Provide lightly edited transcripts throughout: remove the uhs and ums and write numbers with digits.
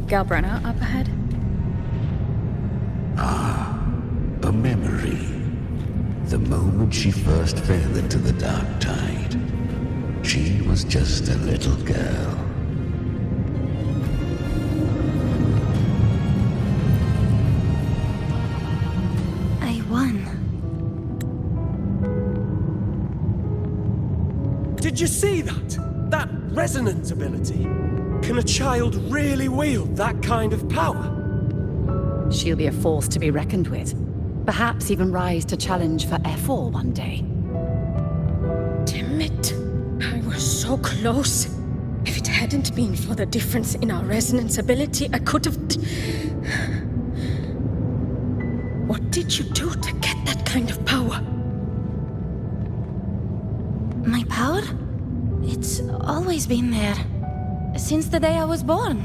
Galbrenna up ahead? A memory. The moment she first fell into the dark tide. She was just a little girl. I won. Did you see that? That resonance ability? Can a child really wield that kind of power? She'll be a force to be reckoned with. Perhaps even rise to challenge for F4 one day. Damn it. I was so close. If it hadn't been for the difference in our resonance ability, I could have... What did you do to get that kind of power? My power? It's always been there. Since the day I was born.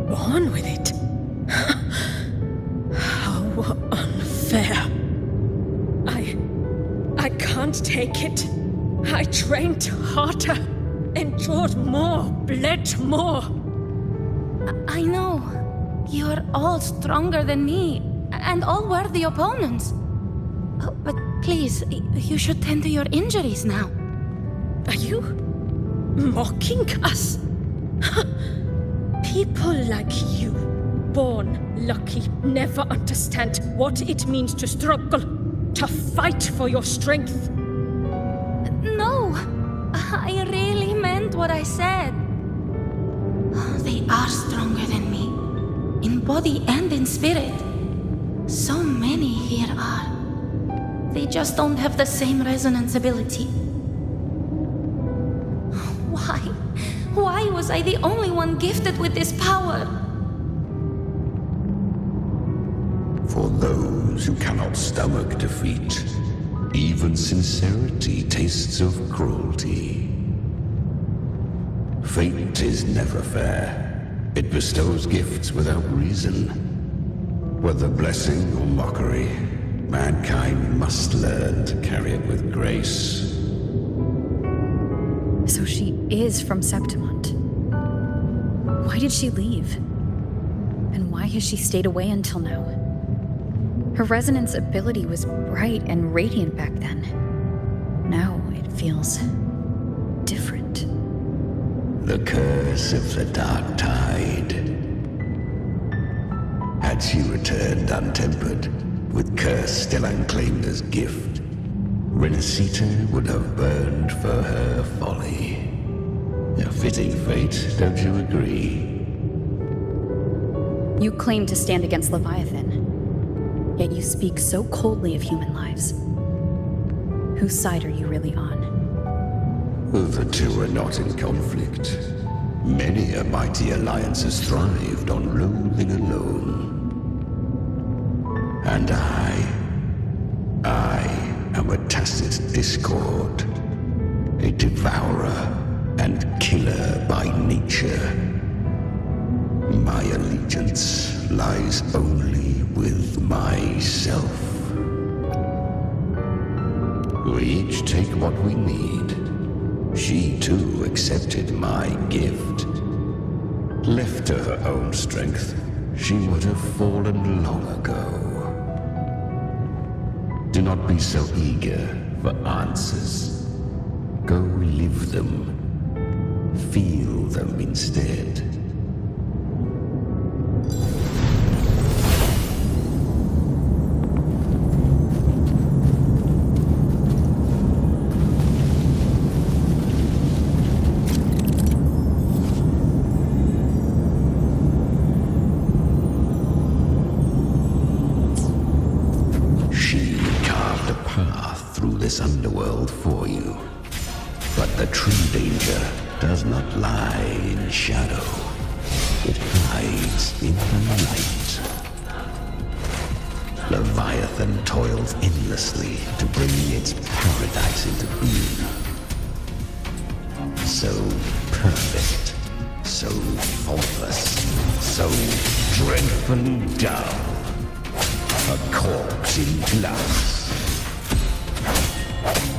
Born with it? How unfair. I can't take it. I trained harder, endured more, bled more. I know. You're all stronger than me, and all worthy opponents. Oh, but please, you should tend to your injuries now. Are you mocking us? People like you, born lucky, never understand what it means to struggle, to fight for your strength. No, I really meant what I said. They are stronger than me, in body and in spirit. So many here are. They just don't have the same resonance ability. Why was I the only one gifted with this power? For those who cannot stomach defeat, even sincerity tastes of cruelty. Fate is never fair. It bestows gifts without reason. Whether blessing or mockery, mankind must learn to carry it with grace. So she is from Septimont. Why did she leave? And why has she stayed away until now? Her resonance ability was bright and radiant back then. Now it feels different. The curse of the dark tide. Had she returned untempered, with curse still unclaimed as gift, Rinascita would have burned for her folly. A fitting fate, don't you agree? You claim to stand against Leviathan, yet you speak so coldly of human lives. Whose side are you really on? The two are not in conflict. Many a mighty alliance has thrived on loathing alone. And I am a tacit discord, a devourer and killer by nature. My allegiance lies only with myself. We each take what we need. She too accepted my gift. Left to her own strength, she would have fallen long ago. Do not be so eager for answers. Go live them. Feel them instead. This underworld for you. But the true danger does not lie in shadow. It hides in the light. Leviathan toils endlessly to bring its paradise into being. So perfect, so faultless, so dreadfully dull. A corpse in glass.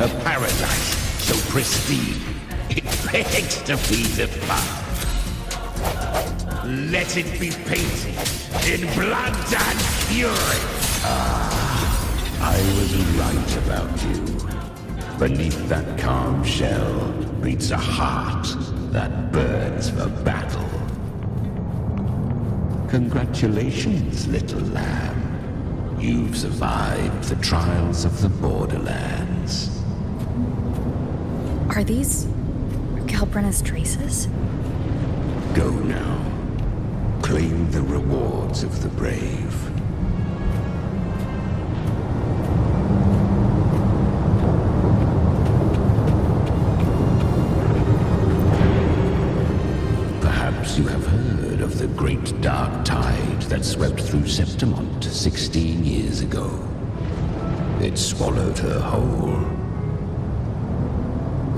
A paradise so pristine, it begs to be defied. Let it be painted in blood and fury! I was right about you. Beneath that calm shell beats a heart that burns for battle. Congratulations, little lamb. You've survived the trials of the Borderlands. Are these Galbrenna's traces? Go now. Claim the rewards of the brave. Perhaps you have heard of the great dark tide that swept through Septimont 16 years ago. It swallowed her whole.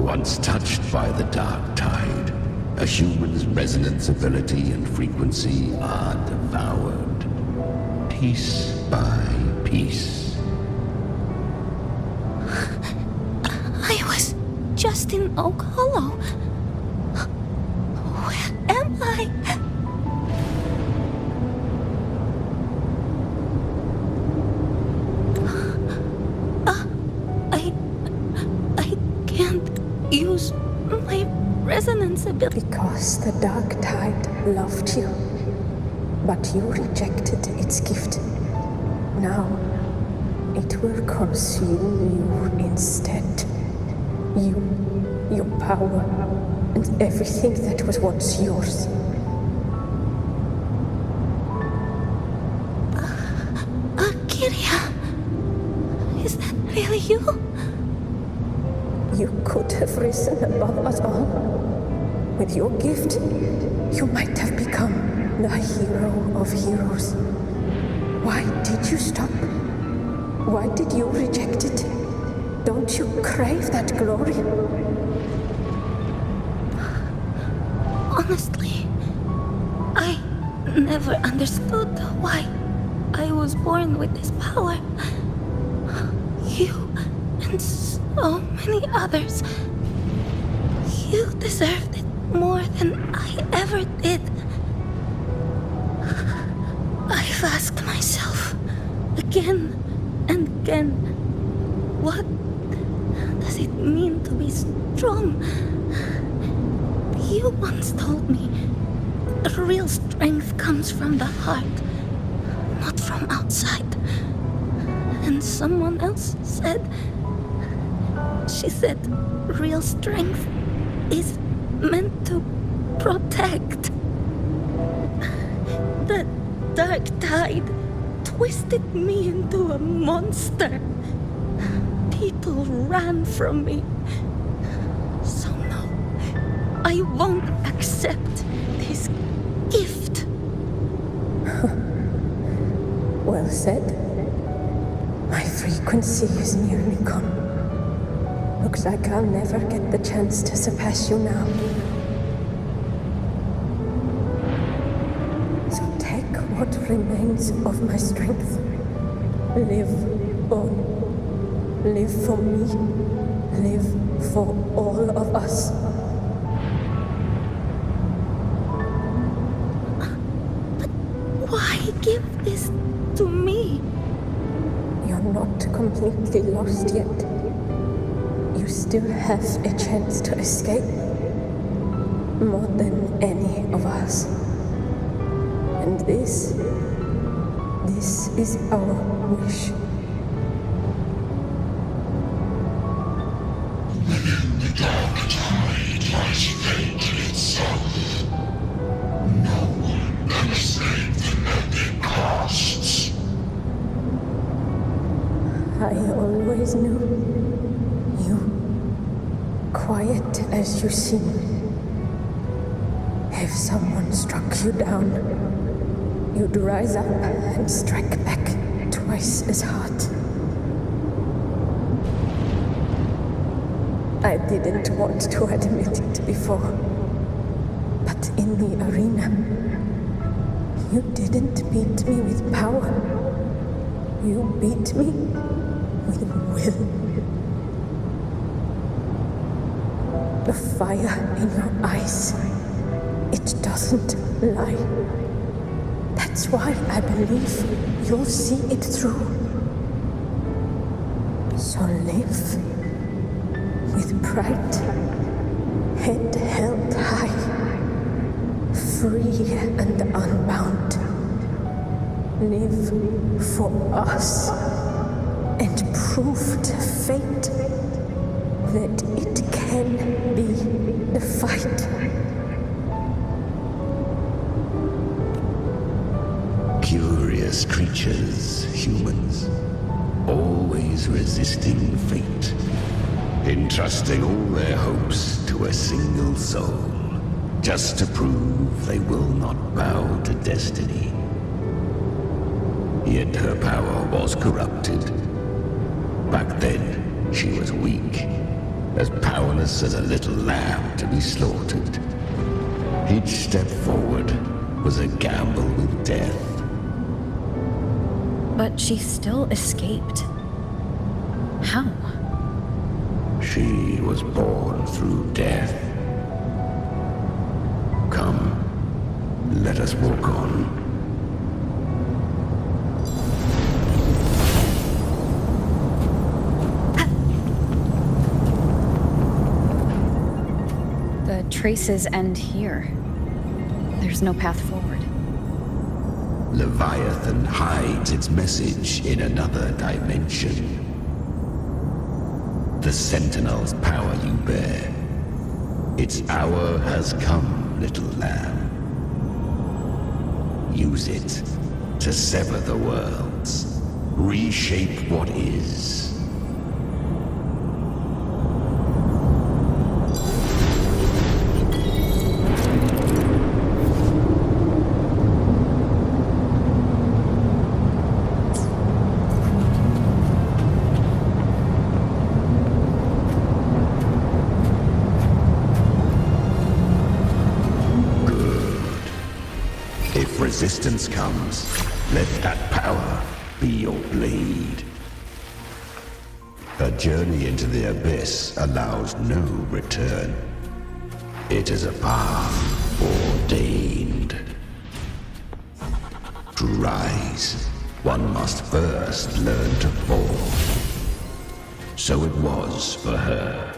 Once touched by the dark tide, a human's resonance ability and frequency are devoured, piece by piece. I was just in Oak Hollow. Where am I? I can't use my resonance ability. Because the dark tide loved you, but you rejected its gift. Now, it will consume you instead. You, your power, and everything that was once yours. Kyria, is that really you? You could have risen above us all. With your gift, you might have become the hero of heroes. Why did you stop? Why did you reject it? Don't you crave that glory? Honestly, I never understood why I was born with this power. You and so many others, you deserved it more than I ever did. I've asked myself again and again, what does it mean to be strong? You once told me real strength comes from the heart, not from outside. And someone else said, she said real strength is meant to protect. The dark tide twisted me into a monster. People ran from me. So no, I won't accept this gift. Well said. My frequency is nearly gone. Looks like I'll never get the chance to surpass you now. So take what remains of my strength. Live on. Live for me. Live for all of us. But why give this to me? You're not completely lost yet. You still have a chance to escape. More than any of us. And this is our wish. Within the dark tide lies fate itself. No one can escape the net it casts. I always knew you, quiet as you seem. If someone struck you down, you'd rise up and strike back twice as hard. I didn't want to admit it before, but in the arena, you didn't beat me with power. You beat me with will. The fire in your eyes, it doesn't lie. That's why I believe you'll see it through. So live with pride, head held high, free and unbound. Live for us and prove to fate that it can be the fight. Curious creatures, humans, always resisting fate, entrusting all their hopes to a single soul, just to prove they will not bow to destiny. Yet her power was corrupted. Back then, she was weak, as powerless as a little lamb to be slaughtered. Each step forward was a gamble with death. But she still escaped. How? She was born through death. Come, let us walk on. The traces end here. There's no path forward. Leviathan hides its message in another dimension. The Sentinel's power you bear. Its hour has come, little lamb. Use it to sever the worlds, reshape what is. If resistance comes, let that power be your blade. A journey into the abyss allows no return. It is a path ordained. To rise, one must first learn to fall. So it was for her.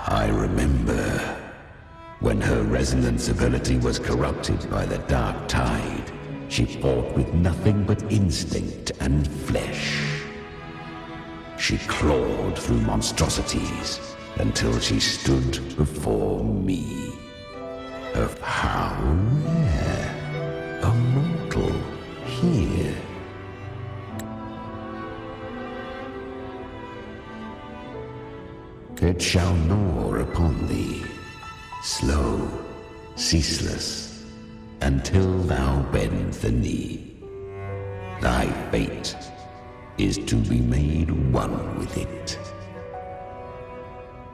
I remember when her resonance ability was corrupted by the dark tide. She fought with nothing but instinct and flesh. She clawed through monstrosities until she stood before me. Of how rare a mortal here. It shall gnaw upon thee, slow, ceaseless, until thou bend the knee. Thy fate is to be made one with it.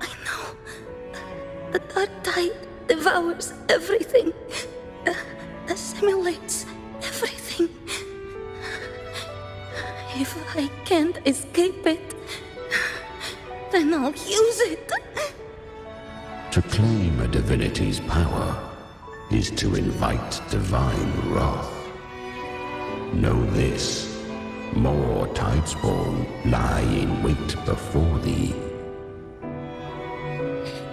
I know. The dark tide devours everything, assimilates everything. If I can't escape it, then I'll use it. To claim a divinity's power is to invite divine wrath. Know this, more tidespawn lie in wait before thee.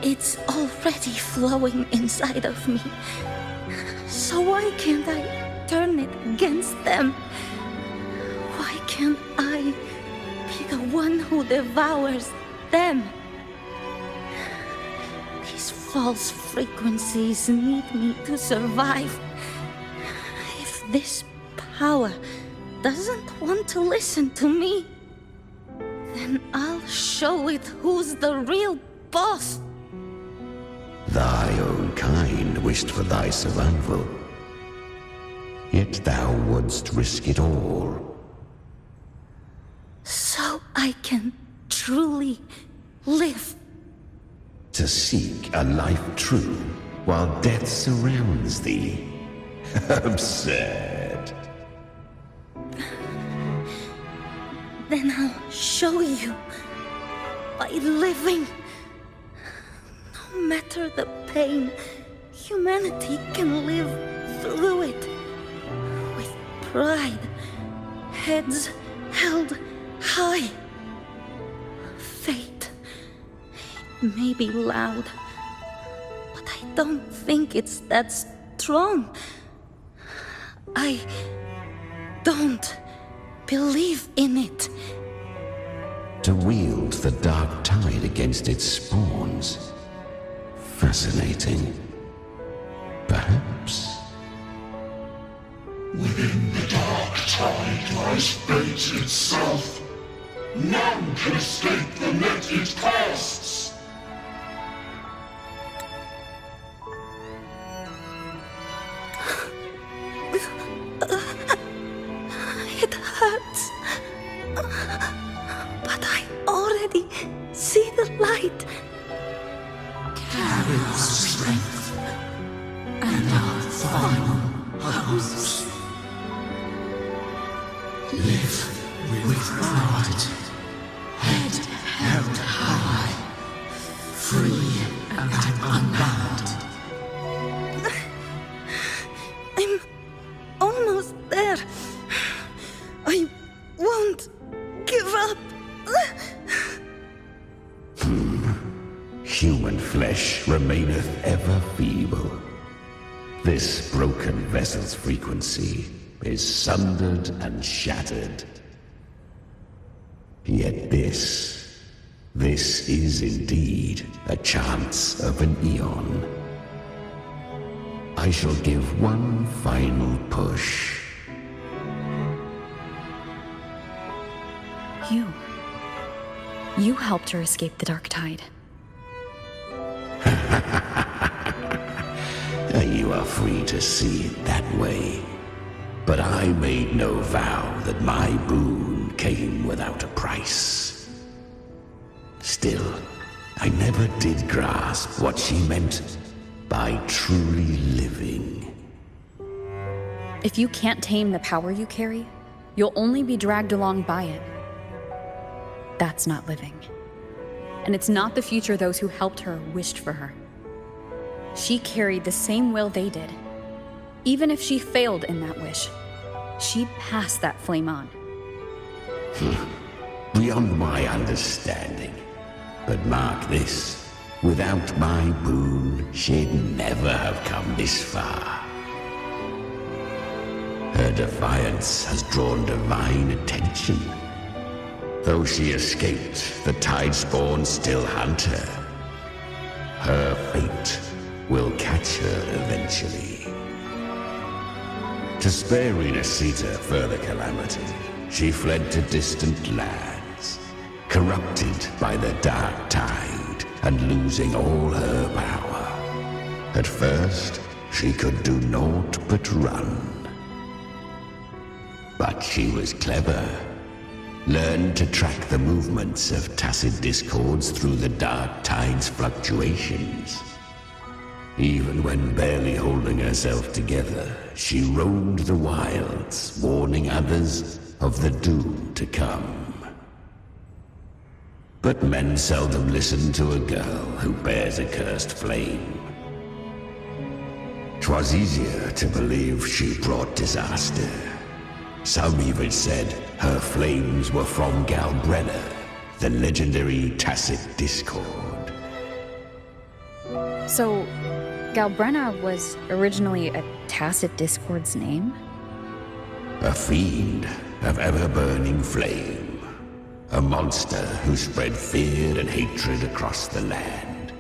It's already flowing inside of me. So why can't I turn it against them? Why can't I be the one who devours them? These false frequencies need me to survive. If this power doesn't want to listen to me, Then I'll show it who's the real boss. Thy own kind wished for thy survival. Yet thou wouldst risk it all. So I can truly live. To seek a life true while death surrounds thee. Absurd. Then I'll show you by living. No matter the pain, humanity can live through it. With pride, heads held high. Fate, it may be loud, but I don't think it's that strong. I don't believe in it. To wield the dark tide against its spawns. Fascinating. Perhaps. Within the dark tide lies fate itself. None can escape the net it casts. It hurts. But I already see the light. Carry our strength and our final hopes. Live with pride, head held high, free and unbound. I'm almost there. I won't give up. Human flesh remaineth ever feeble. This broken vessel's frequency is sundered and shattered. Yet this is indeed a chance of an eon. I shall give one final push. You helped her escape the dark tide. You are free to see it that way. But I made no vow that my boon came without a price. Still, I never did grasp what she meant by truly living. If you can't tame the power you carry, you'll only be dragged along by it. That's not living. And it's not the future those who helped her wished for her. She carried the same will they did. Even if she failed in that wish, she'd pass that flame on. Beyond my understanding. But mark this, without my boon, she'd never have come this far. Her defiance has drawn divine attention. Though she escaped, the Tidespawn still hunt her. Her fate will catch her eventually. To spare Rinascita further calamity, she fled to distant lands, corrupted by the dark tide and losing all her power. At first, she could do naught but run. But she was clever. Learned to track the movements of tacit discords through the dark tide's fluctuations. Even when barely holding herself together, she roamed the wilds, warning others of the doom to come. But men seldom listen to a girl who bears a cursed flame. 'Twas easier to believe she brought disaster. Some even said her flames were from Galbrenna, the legendary tacit discord. So, Galbrenna was originally a tacit discord's name? A fiend of ever-burning flame. A monster who spread fear and hatred across the land,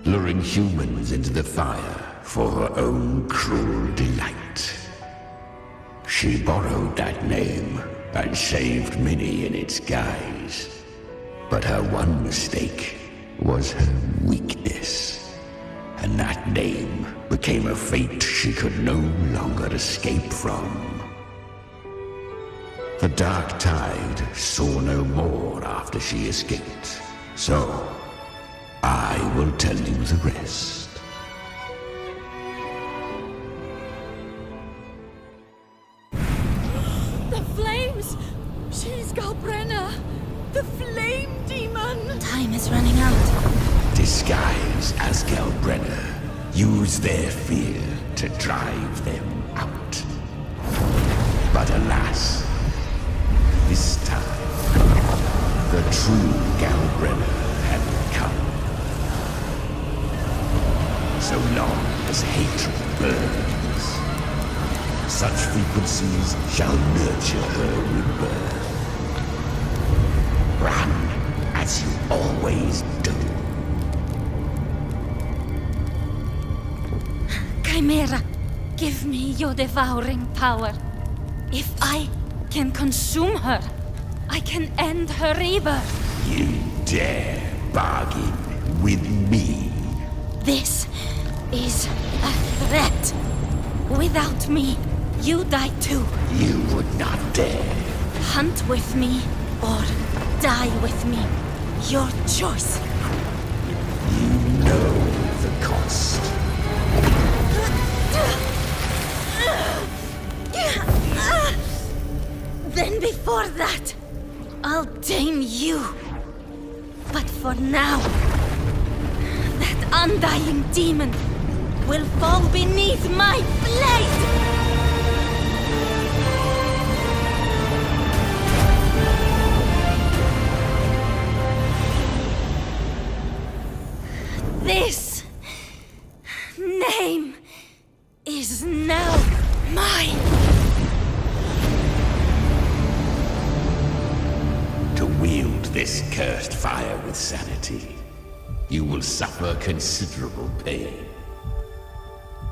luring humans into the fire for her own cruel delight. She borrowed that name and saved many in its guise. But her one mistake was her weakness. And that name became a fate she could no longer escape from. The Dark Tide saw no more after she escaped. So, I will tell you the rest. The flames! She's Galbrenna! The flame demon! Time is running out. Disguise as Galbrenna. Use their fear to drive them out. But alas, this time, the true Galbrenna had come. So long as hatred burns, such frequencies shall nurture her rebirth. Run as you always do. Chimera, give me your devouring power. If I can consume her, I can end her rebirth. You dare bargain with me? This is a threat. Without me, you die too. You would not dare. Hunt with me or die with me. Your choice. You know the cost. Then before that, I'll tame you. But for now, that undying demon will fall beneath my blade! This name is now mine. To wield this cursed fire with sanity, you will suffer considerable pain.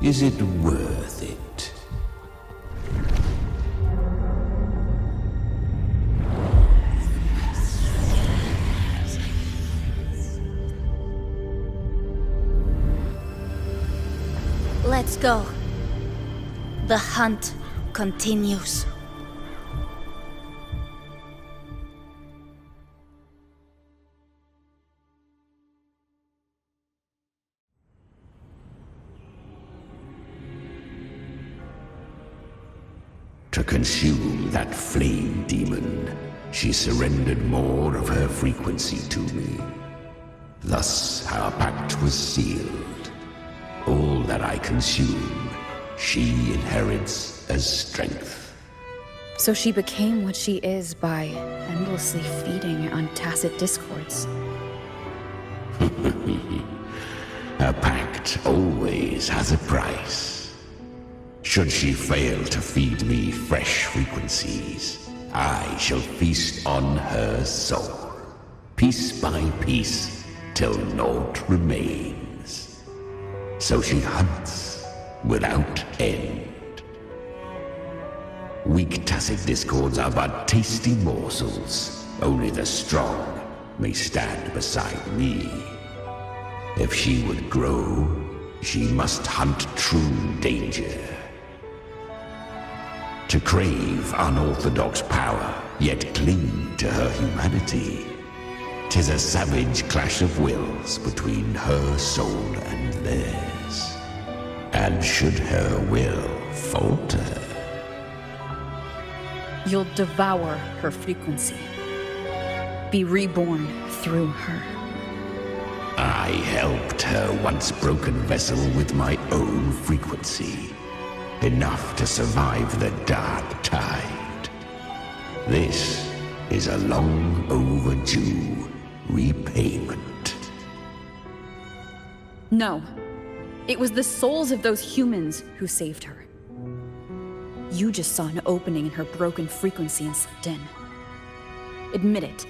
Is it worth it? Let's go. The hunt continues. To consume that flame demon, she surrendered more of her frequency to me. Thus our pact was sealed. All that I consume, she inherits as strength. So she became what she is by endlessly feeding on tacit discords. A pact always has a price. Should she fail to feed me fresh frequencies, I shall feast on her soul, piece by piece, till naught remains. So she hunts without end. Weak tacit discords are but tasty morsels. Only the strong may stand beside me. If she would grow, she must hunt true danger. To crave unorthodox power, yet cling to her humanity, 'tis a savage clash of wills between her soul and theirs. And should her will falter, You'll devour her frequency. Be reborn through her. I helped her once broken vessel with my own frequency. Enough to survive the Dark Tide. This is a long overdue repayment. No. It was the souls of those humans who saved her. You just saw an opening in her broken frequency and slipped in. Admit it.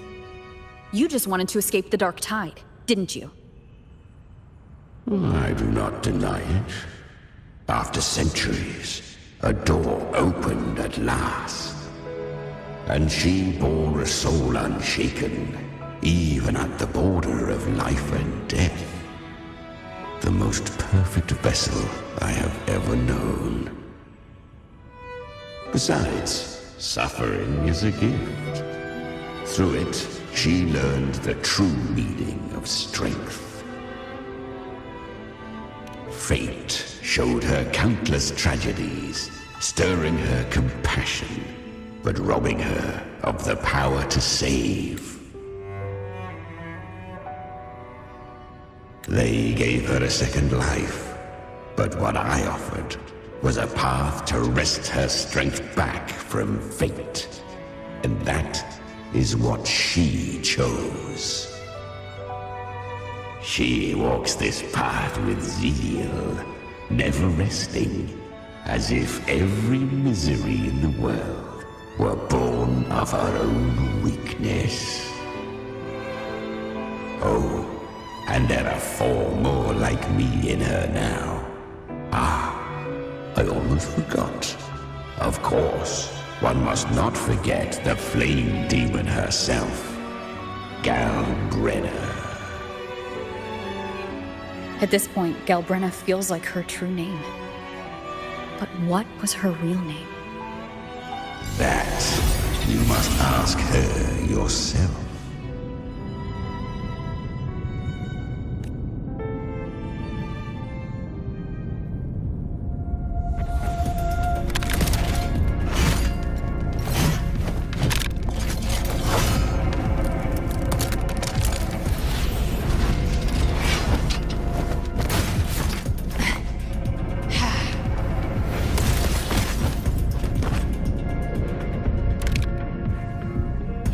You just wanted to escape the Dark Tide, didn't you? I do not deny it. After centuries, a door opened at last. And she bore a soul unshaken, even at the border of life and death. The most perfect vessel I have ever known. Besides, suffering is a gift. Through it, she learned the true meaning of strength. Fate showed her countless tragedies, stirring her compassion, but robbing her of the power to save. They gave her a second life, but what I offered was a path to wrest her strength back from fate. And that is what she chose. She walks this path with zeal, never resting, as if every misery in the world were born of her own weakness. Oh, and there are 4 more like me in her now. I almost forgot. Of course, one must not forget the flame demon herself, Galbrenna. At this point, Galbrenna feels like her true name. But what was her real name? That you must ask her yourself.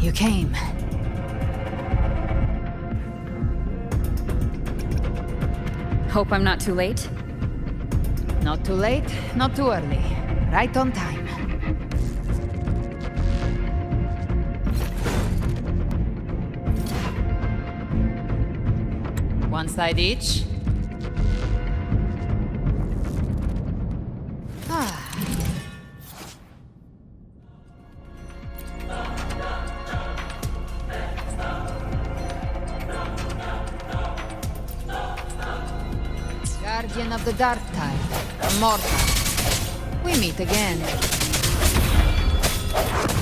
You came. Hope I'm not too late? Not too late, not too early. Right on time. One side each. Guardian of the Dark Tide, Immortal. We meet again.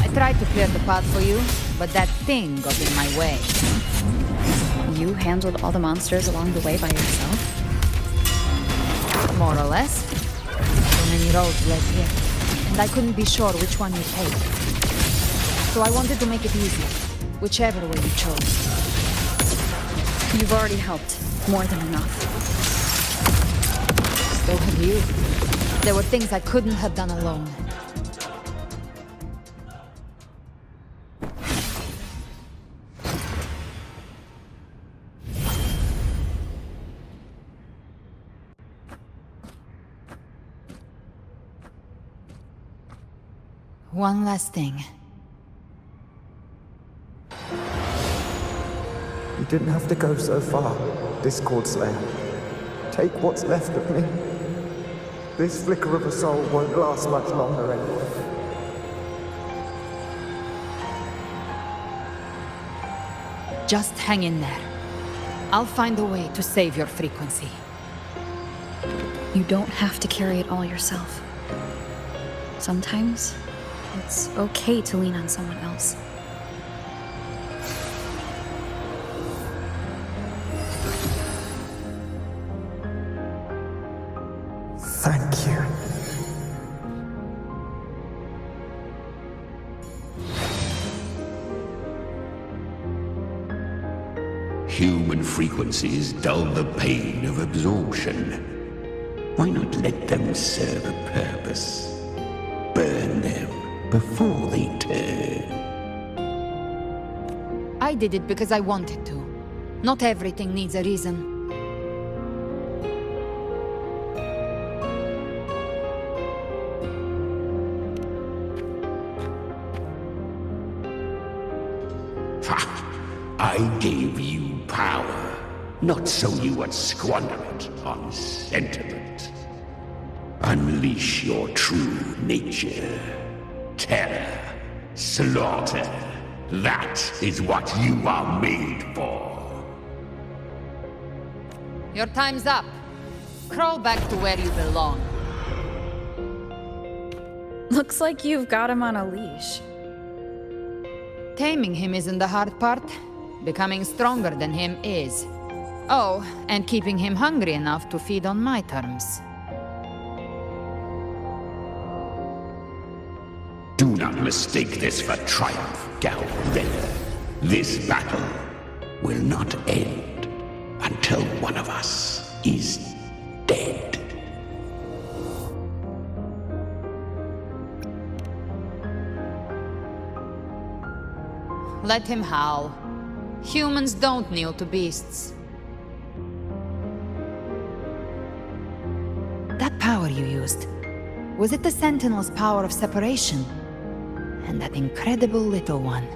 I tried to clear the path for you, but that thing got in my way. You handled all the monsters along the way by yourself? More or less. So many roads led here, and I couldn't be sure which one you take. So I wanted to make it easy, whichever way you chose. You've already helped. More than enough. So have you. There were things I couldn't have done alone. One last thing. You didn't have to go so far, Discord Slayer. Take what's left of me. This flicker of a soul won't last much longer anyway. Just hang in there. I'll find a way to save your frequency. You don't have to carry it all yourself. Sometimes, it's okay to lean on someone else. Thank you. Human frequencies dull the pain of absorption. Why not let them serve a purpose? Burn them before they turn. I did it because I wanted to. Not everything needs a reason. I gave you power, not so you would squander it on sentiment. Unleash your true nature. Terror, slaughter, That is what you are made for. Your time's up. Crawl back to where you belong. Looks like you've got him on a leash. Taming him isn't the hard part. Becoming stronger than him is. Oh, and keeping him hungry enough to feed on my terms. Do not mistake this for triumph, Galred. This battle will not end until one of us is dead. Let him howl. Humans don't kneel to beasts. That power you used, was it the Sentinel's power of separation? And that incredible little one.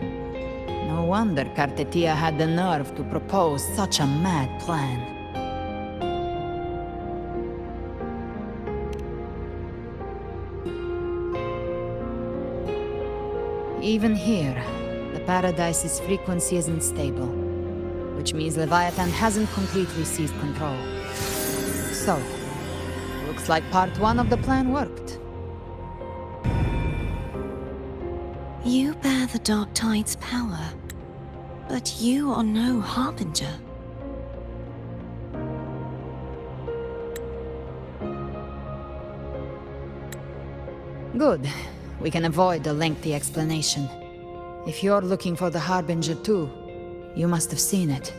No wonder Cartetia had the nerve to propose such a mad plan. Even here, the Paradise's frequency isn't stable, which means Leviathan hasn't completely seized control. So, looks like part 1 of the plan worked. You bear the Dark Tide's power, but you are no Harbinger. Good. We can avoid a lengthy explanation. If you're looking for the Harbinger too, you must have seen it.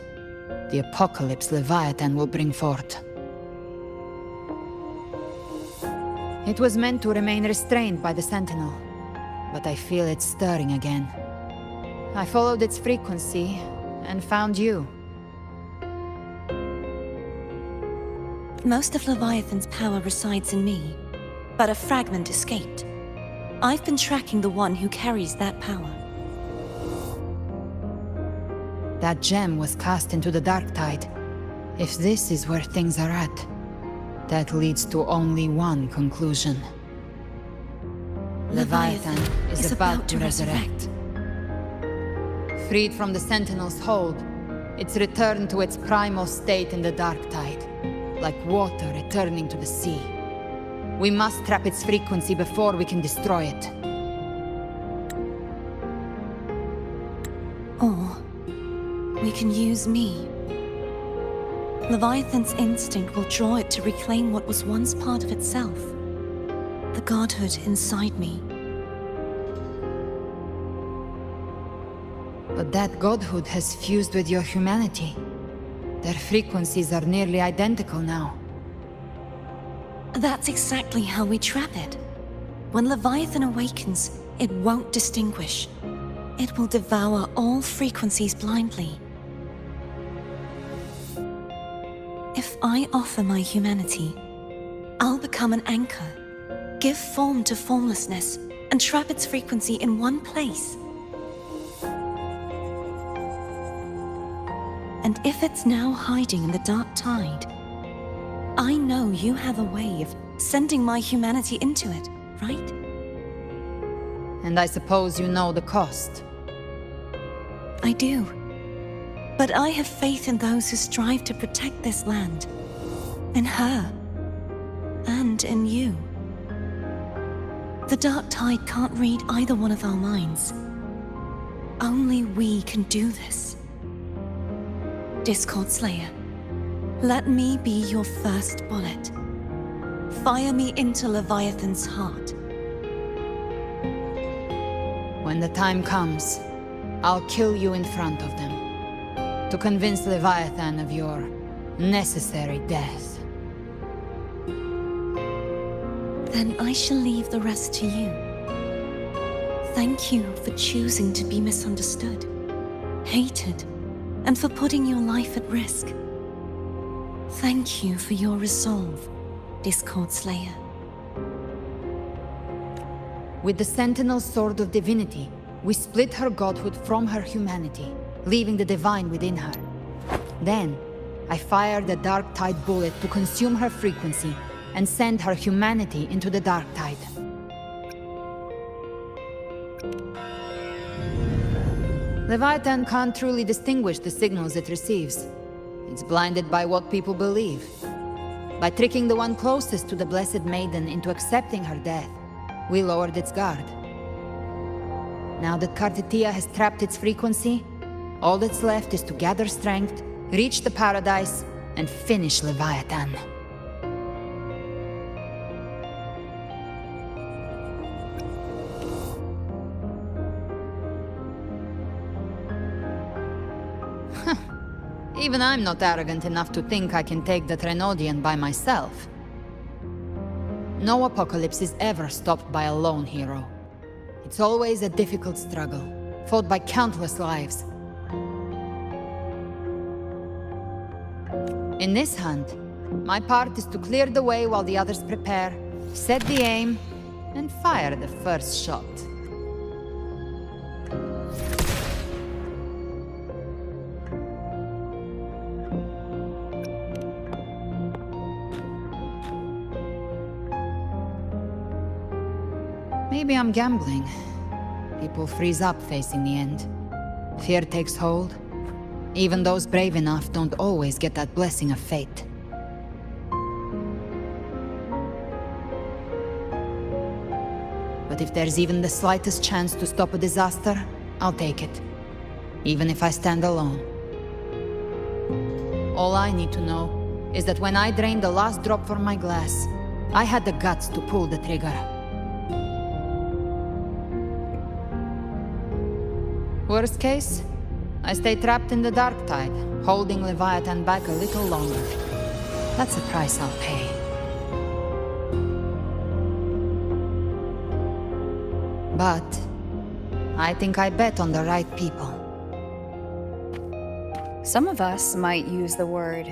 The apocalypse Leviathan will bring forth. It was meant to remain restrained by the Sentinel, but I feel it stirring again. I followed its frequency and found you. Most of Leviathan's power resides in me, but a fragment escaped. I've been tracking the one who carries that power. That gem was cast into the Dark Tide. If this is where things are at, that leads to only one conclusion. Leviathan is about to resurrect. Freed from the Sentinel's hold, it's returned to its primal state in the Dark Tide, like water returning to the sea. We must trap its frequency before we can destroy it. Or we can use me. Leviathan's instinct will draw it to reclaim what was once part of itself. The godhood inside me. But that godhood has fused with your humanity. Their frequencies are nearly identical now. That's exactly how we trap it. When Leviathan awakens, it won't distinguish. It will devour all frequencies blindly. If I offer my humanity, I'll become an anchor, give form to formlessness, and trap its frequency in one place. And if it's now hiding in the Dark Tide, I know you have a way of sending my humanity into it, right? And I suppose you know the cost. I do. But I have faith in those who strive to protect this land. In her. And in you. The Dark Tide can't read either one of our minds. Only we can do this. Discord Slayer, let me be your first bullet. Fire me into Leviathan's heart. When the time comes, I'll kill you in front of them. To convince Leviathan of your necessary death. Then I shall leave the rest to you. Thank you for choosing to be misunderstood, hated, and for putting your life at risk. Thank you for your resolve, Discord Slayer. With the Sentinel's Sword of Divinity, we split her godhood from her humanity, leaving the divine within her. Then, I fired the Dark Tide bullet to consume her frequency and send her humanity into the Dark Tide. Leviathan can't truly distinguish the signals it receives. It's blinded by what people believe. By tricking the one closest to the Blessed Maiden into accepting her death, we lowered its guard. Now that Kartitia has trapped its frequency, all that's left is to gather strength, reach the paradise, and finish Leviathan. Even I'm not arrogant enough to think I can take the Trenodian by myself. No apocalypse is ever stopped by a lone hero. It's always a difficult struggle, fought by countless lives. In this hunt, my part is to clear the way while the others prepare, set the aim, and fire the first shot. Maybe I'm gambling. People freeze up facing the end. Fear takes hold. Even those brave enough don't always get that blessing of fate. But if there's even the slightest chance to stop a disaster, I'll take it. Even if I stand alone. All I need to know is that when I drained the last drop from my glass, I had the guts to pull the trigger. Worst case, I stay trapped in the dark tide, holding Leviathan back a little longer. That's the price I'll pay. But I think I bet on the right people. Some of us might use the word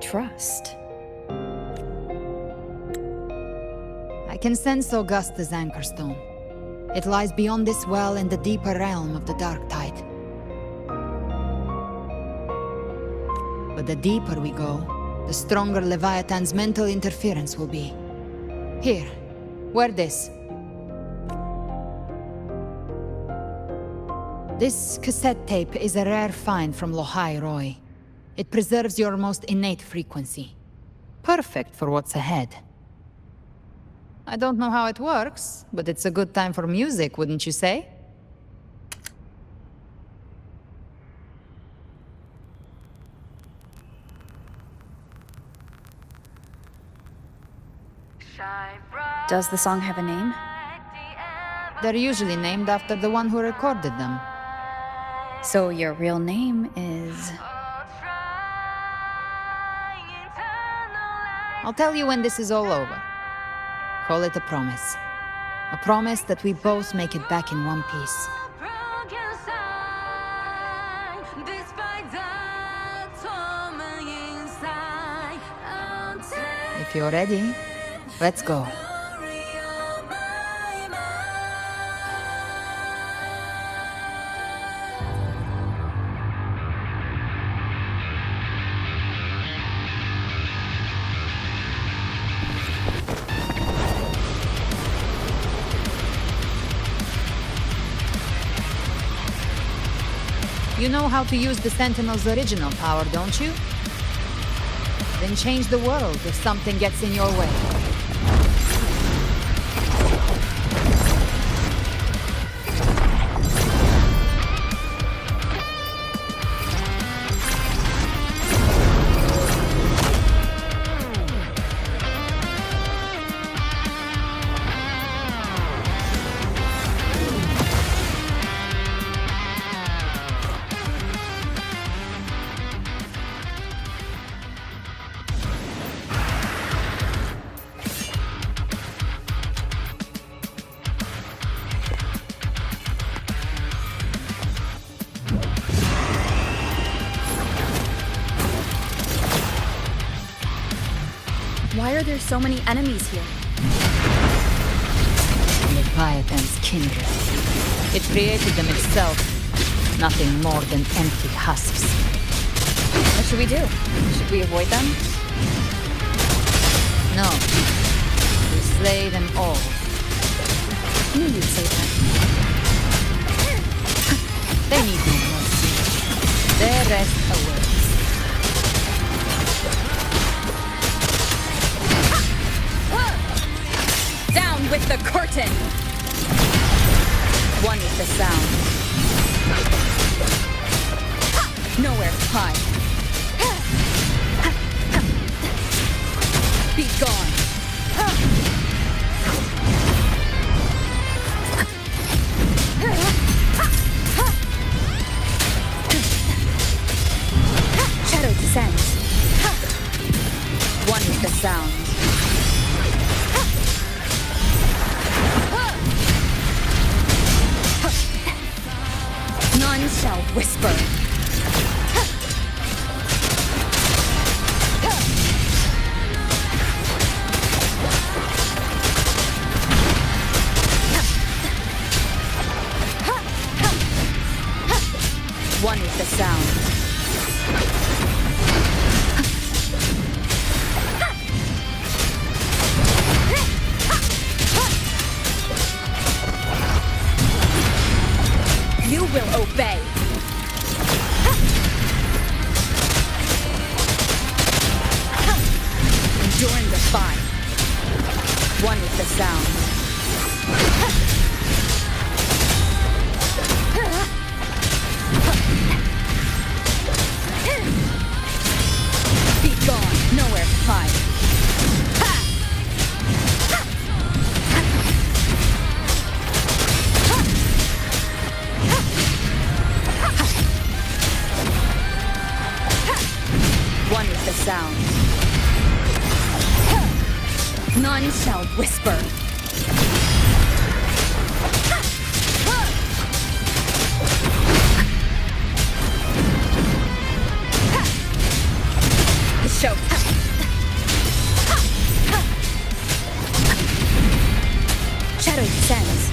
trust. I can sense Augusta's anchorstone. It lies beyond this well in the deeper realm of the dark tide. But the deeper we go, the stronger Leviathan's mental interference will be. Here, wear this. This cassette tape is a rare find from Lohai Roy. It preserves your most innate frequency. Perfect for what's ahead. I don't know how it works, but it's a good time for music, wouldn't you say? Does the song have a name? They're usually named after the one who recorded them. So your real name is... I'll tell you when this is all over. Call it a promise. A promise that we both make it back in one piece. If you're ready, let's go. You know how to use the Sentinel's original power, don't you? Then change the world if something gets in your way. Why are there so many enemies here? Leviathan's kindred. It created them itself. Nothing more than empty husks. What should we do? Should we avoid them? No. We slay them all. I knew you'd say that. They need no mercy. Their rest awaits. Down with the curtain! One with the sound. Nowhere to hide. Be gone! Shadow descends. One with the sound. None shall whisper. One with the sound. You will obey. Enduring the fire. One with the sound. Be gone. Nowhere to hide. One with the sound. None shall whisper. The show. Shadow descends.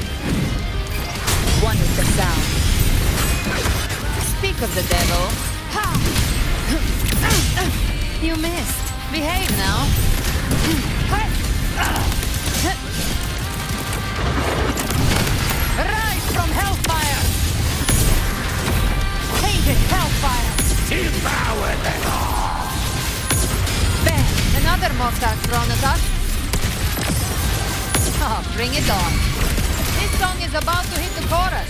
One with the sound. Speak of the devil. You missed. Behave now. Rise from hellfire! Tainted hellfire! Devour them all! There, another mortar thrown at us. Oh, bring it on. This song is about to hit the chorus.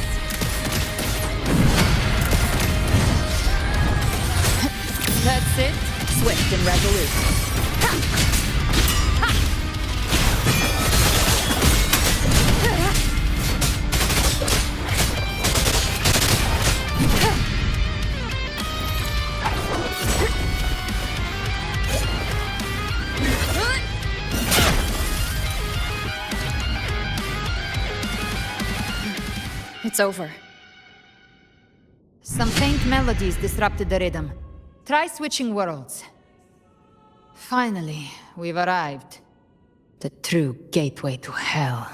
That's it. Swift and resolute. It's over. Some faint melodies disrupted the rhythm. Try switching worlds. Finally, we've arrived. The true gateway to hell.